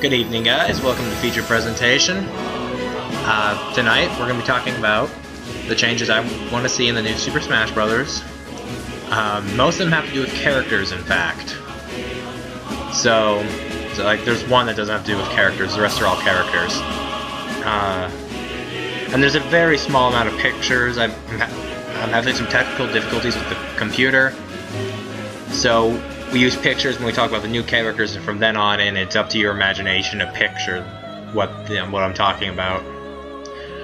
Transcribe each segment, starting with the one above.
Good evening, guys. Welcome to the feature presentation. Tonight, we're going to be talking about the changes I want to see in the new Super Smash Bros. Most of them have to do with characters, in fact. So like, there's one that doesn't have to do with characters. The rest are all characters. And there's a very small amount of pictures. I'm having some technical difficulties with the computer. So we use pictures when we talk about the new characters, and from then on in, it's up to your imagination to picture what I'm talking about.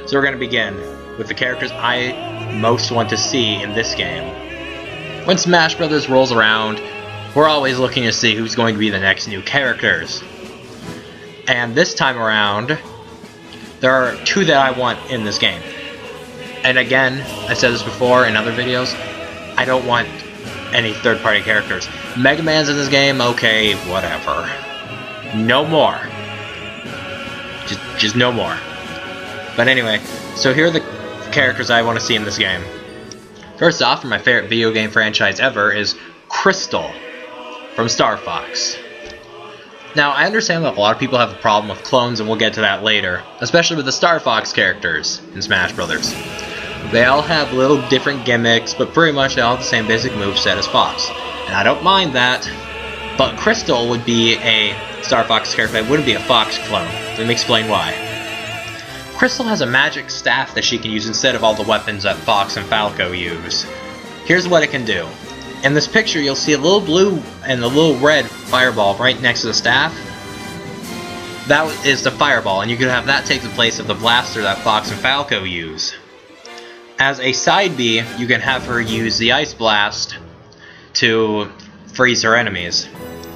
So we're going to begin with the characters I most want to see in this game. When Smash Bros. Rolls around, we're always looking to see who's going to be the next new characters. And this time around, there are two that I want in this game. And again, I said this before in other videos, I don't want any third-party characters. Mega Man's in this game, okay, whatever. No more. Just no more. But anyway, so here are the characters I want to see in this game. First off, my favorite video game franchise ever is Crystal from Star Fox. Now, I understand that a lot of people have a problem with clones, and we'll get to that later, especially with the Star Fox characters in Smash Bros. They all have little different gimmicks, but pretty much they all have the same basic moveset as Fox. And I don't mind that, but Crystal would be a Star Fox character that wouldn't be a Fox clone. Let me explain why. Crystal has a magic staff that she can use instead of all the weapons that Fox and Falco use. Here's what it can do. In this picture, you'll see a little blue and a little red fireball right next to the staff. That is the fireball, and you can have that take the place of the blaster that Fox and Falco use. As a side B, you can have her use the Ice Blast to freeze her enemies.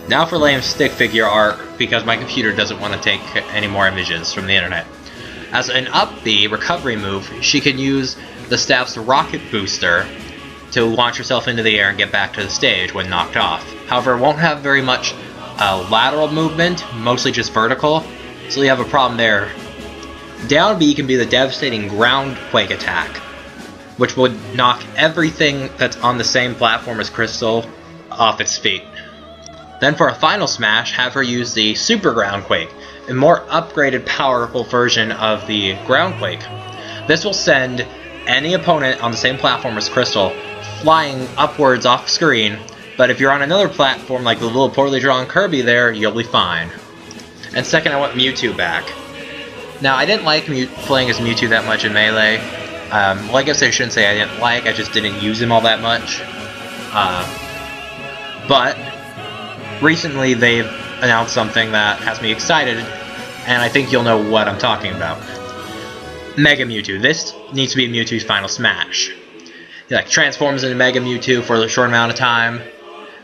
Now for lame stick figure art, because my computer doesn't want to take any more images from the internet. As an up B recovery move, she can use the staff's rocket booster to launch herself into the air and get back to the stage when knocked off. However, it won't have very much lateral movement, mostly just vertical, so you have a problem there. Down B can be the devastating ground quake attack, which would knock everything that's on the same platform as Crystal off its feet. Then for a final smash, have her use the Super Ground Quake, a more upgraded, powerful version of the Ground Quake. This will send any opponent on the same platform as Crystal flying upwards off screen, but if you're on another platform like the little poorly drawn Kirby there, you'll be fine. And second, I want Mewtwo back. Now, I didn't like playing as Mewtwo that much in Melee. Well, I guess I shouldn't say I didn't like, I just didn't use him all that much. But recently they've announced something that has me excited, and I think you'll know what I'm talking about. Mega Mewtwo. This needs to be Mewtwo's final smash. He like transforms into Mega Mewtwo for a short amount of time,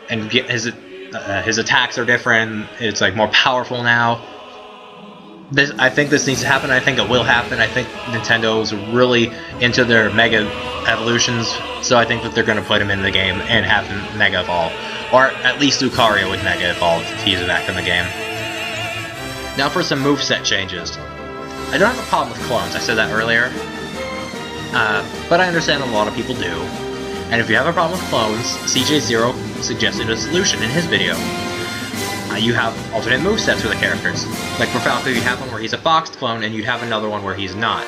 and his attacks are different. It's like more powerful now. I think this needs to happen. I think it will happen. I think Nintendo's really into their Mega evolutions, so I think that they're going to put him in the game and have him Mega Evolve. Or at least Lucario would Mega Evolve if he's back in the game. Now for some moveset changes. I don't have a problem with clones, I said that earlier. But I understand a lot of people do. And if you have a problem with clones, CJ0 suggested a solution in his video. You have alternate movesets for the characters. Like for Falco, you have one where he's a Fox clone, and you'd have another one where he's not.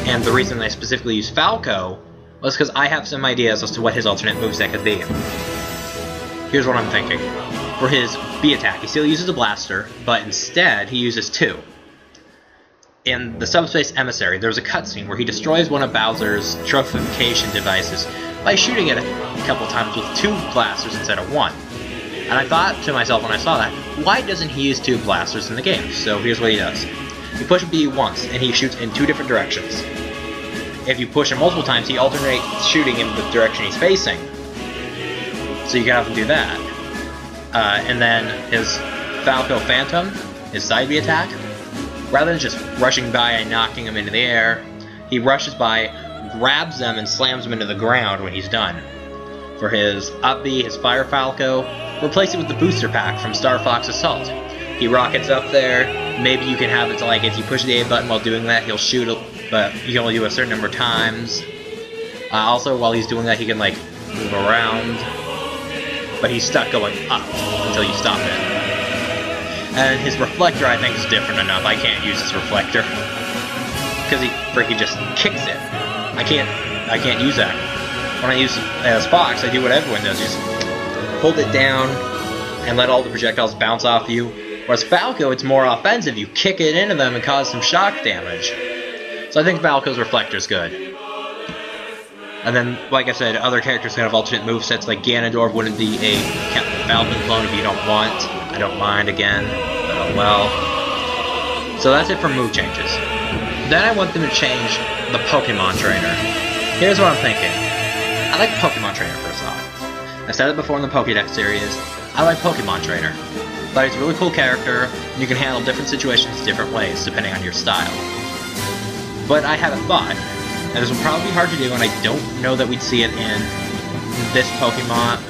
And the reason I specifically used Falco was because I have some ideas as to what his alternate moveset could be. Here's what I'm thinking. For his B attack, he still uses a blaster, but instead he uses two. In the Subspace Emissary, there's a cutscene where he destroys one of Bowser's trophification devices by shooting it a couple times with two blasters instead of one. And I thought to myself when I saw that, why doesn't he use two blasters in the game? So here's what he does. You push B once, and he shoots in two different directions. If you push him multiple times, he alternates shooting in the direction he's facing. So you can have him do that. And then his Falco Phantom, his side B attack, rather than just rushing by and knocking him into the air, he rushes by, grabs them, and slams them into the ground when he's done. For his up B, his Fire Falco, replace it with the booster pack from Star Fox Assault. He rockets up there. Maybe you can have it to, like, if you push the A button while doing that, he'll shoot, but you can only do a certain number of times. Also, while he's doing that, he can, like, move around. But he's stuck going up until you stop it. And his reflector, I think, is different enough. I can't use his reflector because he freaking just kicks it. I can't use that. When I use as Fox, I do what everyone does: just hold it down and let all the projectiles bounce off you. Whereas Falco, it's more offensive. You kick it into them and cause some shock damage. So I think Falco's reflector's good. And then, like I said, other characters can have alternate movesets, like Ganondorf wouldn't be a Captain Falcon clone if you don't want. I don't mind again, but oh well. So that's it for move changes. Then I want them to change the Pokemon Trainer. Here's what I'm thinking. I like Pokemon Trainer first off. I've said it before in the Pokédex series. I like Pokemon Trainer. But it's a really cool character, and you can handle different situations different ways, depending on your style. But I have a thought, and this will probably be hard to do, and I don't know that we'd see it in this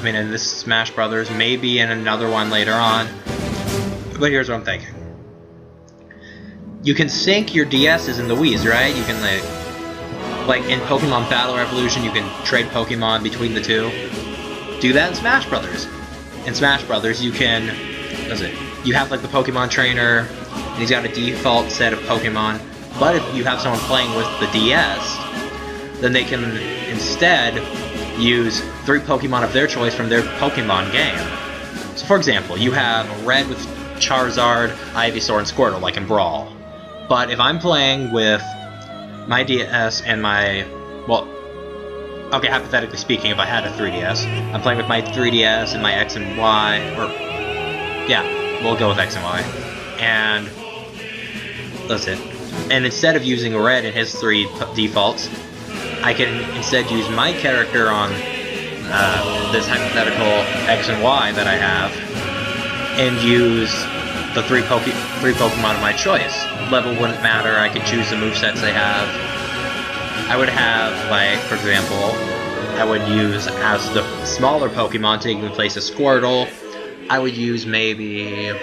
in this Smash Brothers, maybe in another one later on. But here's what I'm thinking. You can sync your DSs in the Wii's, right? You can, like in Pokemon Battle Revolution, you can trade Pokemon between the two. Do that in Smash Brothers. In Smash Brothers, you can... You have, like, the Pokemon Trainer, and he's got a default set of Pokemon. But if you have someone playing with the DS, then they can instead use 3 Pokemon of their choice from their Pokemon game. So for example, you have Red with Charizard, Ivysaur, and Squirtle, like in Brawl. But if I'm playing with my DS and my... Well, okay, hypothetically speaking, if I had a 3DS, I'm playing with my 3DS and my X and Y, or... Yeah, we'll go with X and Y. And... That's it. And instead of using Red in his 3 defaults, I can instead use my character on this hypothetical X and Y that I have, and use the 3 Pokemon of my choice. Level wouldn't matter, I could choose the movesets they have. I would have, like, for example, I would use as the smaller Pokemon taking the place of Squirtle, I would use maybe, I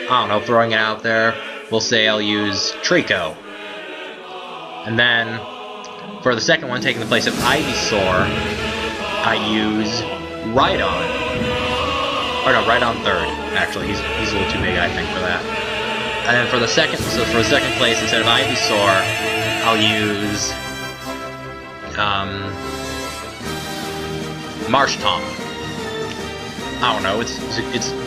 don't know, throwing it out there, we'll say I'll use Trico. And then, for the second one, taking the place of Ivysaur, I use Rhydon. Or no, Rhydon third, actually. He's a little too big, I think, for that. And then for the second place, instead of Ivysaur, I'll use Marshtomp. I don't know,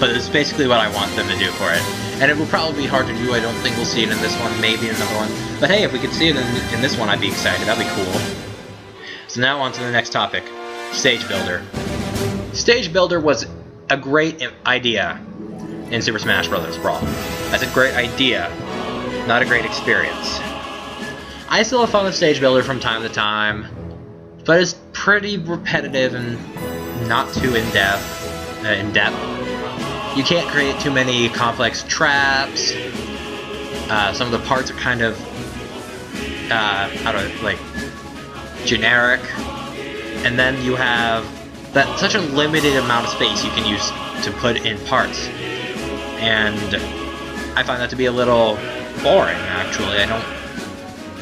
but it's basically what I want them to do for it. And it will probably be hard to do, I don't think we'll see it in this one, maybe in another one. But hey, if we could see it in this one, I'd be excited, that'd be cool. So now on to the next topic, Stage Builder. Stage Builder was a great idea in Super Smash Bros. Brawl. That's a great idea, not a great experience. I still have fun with Stage Builder from time to time, but it's pretty repetitive and not too in-depth. You can't create too many complex traps. Some of the parts are kind of, generic. And then you have such a limited amount of space you can use to put in parts. And I find that to be a little boring, actually. I don't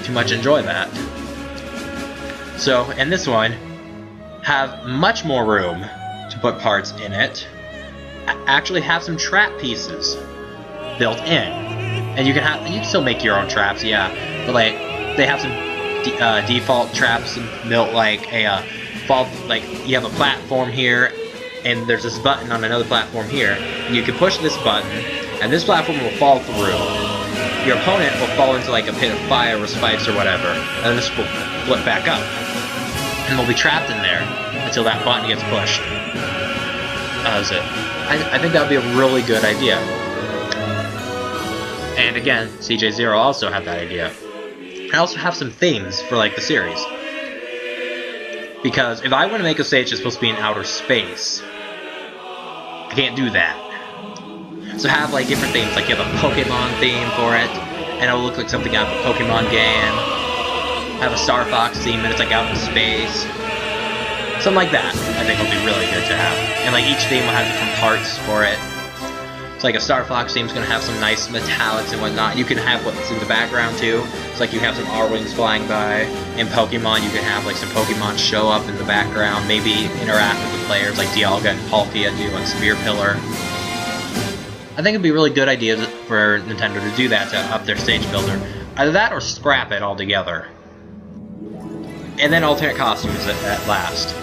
too much enjoy that. So, in this one, have much more room to put parts in it. Actually have some trap pieces built in, and you can still make your own traps, yeah. But like they have some default traps built, like a you have a platform here, and there's this button on another platform here, and you can push this button, and this platform will fall through. Your opponent will fall into like a pit of fire or spikes or whatever, and this will flip back up, and they'll be trapped in there until that button gets pushed. That's it. I think that would be a really good idea. And again, CJ0 also had that idea. I also have some themes for like the series. Because if I want to make a stage that's supposed to be in outer space, I can't do that. So have like different themes, like you have a Pokemon theme for it, and it'll look like something out of a Pokemon game. Have a Star Fox theme and it's like out in space. Something like that, I think would be really good to have. And like each theme will have different parts for it. It's like a Star Fox theme is going to have some nice metallics and whatnot. You can have what's in the background too. It's like you have some R-Wings flying by. In Pokemon, you can have like some Pokemon show up in the background, maybe interact with the players like Dialga and Palkia do on Spear Pillar. I I think it'd be a really good idea for Nintendo to do that to up their stage builder. Either that or scrap it altogether. And then alternate costumes at last.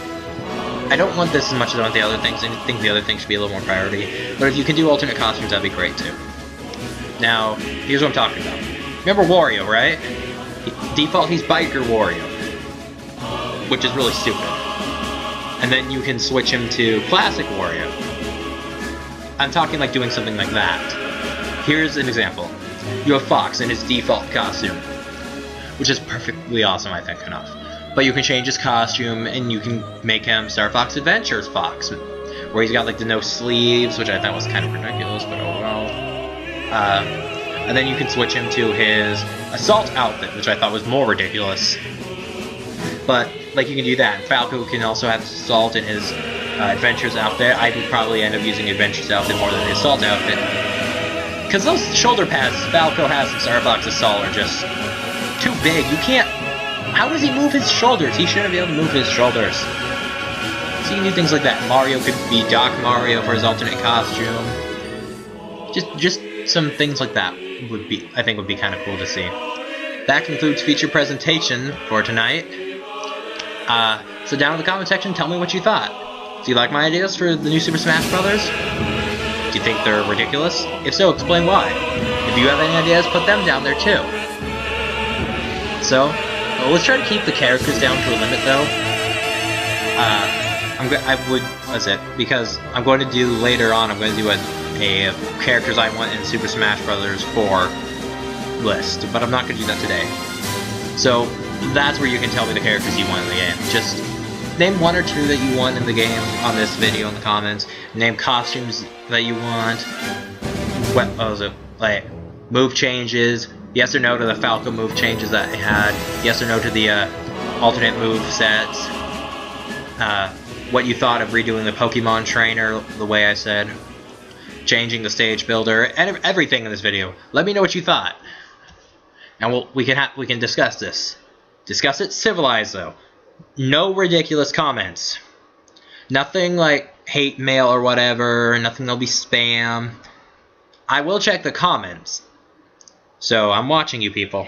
I don't want this as much as I want the other things. I think the other things should be a little more priority. But if you can do alternate costumes, that'd be great too. Now, here's what I'm talking about. Remember Wario, right? Default, he's Biker Wario. Which is really stupid. And then you can switch him to Classic Wario. I'm talking like doing something like that. Here's an example. You have Fox in his default costume. Which is perfectly awesome, I think, enough. But you can change his costume, and you can make him Star Fox Adventures Fox, where he's got like the no sleeves, which I thought was kind of ridiculous, but oh well. And then you can switch him to his Assault outfit, which I thought was more ridiculous. But like you can do that. And Falco can also have Assault in his Adventures outfit. I would probably end up using Adventures outfit more than the Assault outfit, because those shoulder pads Falco has in Star Fox Assault are just too big. You can't. How does he move his shoulders? He shouldn't be able to move his shoulders. So you can do things like that. Mario could be Doc Mario for his alternate costume. Just some things like that I think would be kind of cool to see. That concludes feature presentation for tonight. So down in the comment section, tell me what you thought. Do you like my ideas for the new Super Smash Bros? Do you think they're ridiculous? If so, explain why. If you have any ideas, put them down there too. So, let's try to keep the characters down to a limit, though. Because I'm going to do later on, I'm going to do a characters I want in Super Smash Bros. 4 list, but I'm not going to do that today. So, that's where you can tell me the characters you want in the game. Just name one or two that you want in the game on this video in the comments. Name costumes that you want. What was it? Like, move changes. Yes or no to the Falco move changes that I had. Yes or no to the alternate move sets. What you thought of redoing the Pokemon trainer the way I said. Changing the stage builder. And everything in this video. Let me know what you thought. And we can discuss this. Discuss it civilized though. No ridiculous comments. Nothing like hate mail or whatever. Nothing that'll be spam. I will check the comments. So, I'm watching you people.